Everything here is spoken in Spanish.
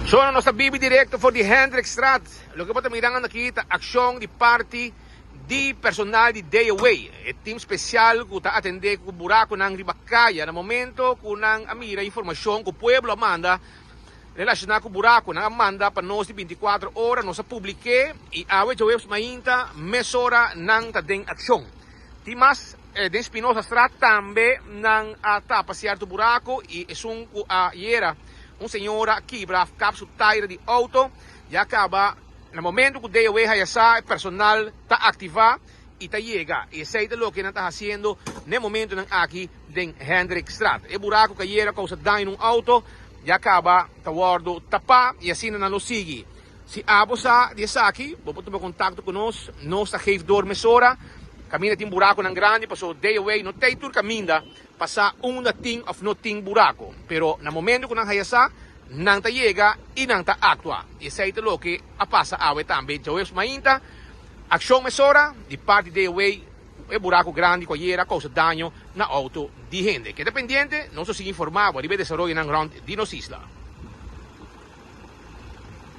So, na nossa bibi directo for the Hendrikstraat. Lo que po tamirang nakita, aksyon di party di personal di Day Away. E team special kuta atende ku buraco ng Ribakaya na momento kunang amira informasyon ku Pueblo Amanda relacionado com o buraco na Amanda para nós de 24 horas nós publique e awe jawebs mainta mesora ng tadeng aksyon. Timas den Espinosa Strat tambe ng passear do buraco e esung iera un senhora quebra capsu tire di auto e acaba no momento que o DOE hayasa personal ta activa e ta llega e aceita lo que na ta haciendo no momento ng aqui den Hendrikstraat. E buraco caiera causa dano num auto e acaba tawardo tapa e assim na lo sigue. Si abo sa di saki, boboto ba contato con nos ta geeft door mesora, camina tin buraco ng grande, paso day away no tay tur caminda, pasa una ting of no ting buraco. Pero na momento ko nang hayasa, nang ta llega e nang ta actua. E sa ito lo que apasa awe tambe, jawes mainta, aksyon mesora, di parte day away, e buraco grande qualquiera causa daño na auto di gente. Queda pendiente, non so si informavo, ribe desarrollo ng ground di nos isla.